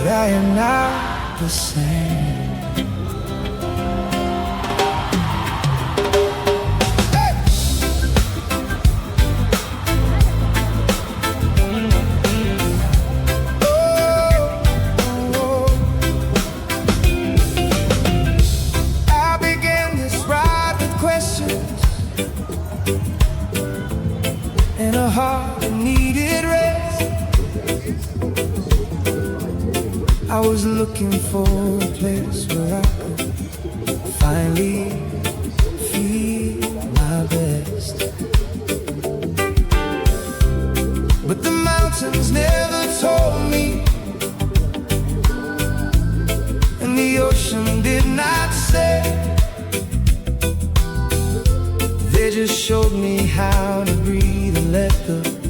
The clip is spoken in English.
but I am not the same. And a heart that needed rest. I was looking for a place where I could finally feel my best. But the mountains never told me, and the ocean did not say. They just showed me how to breathe and let the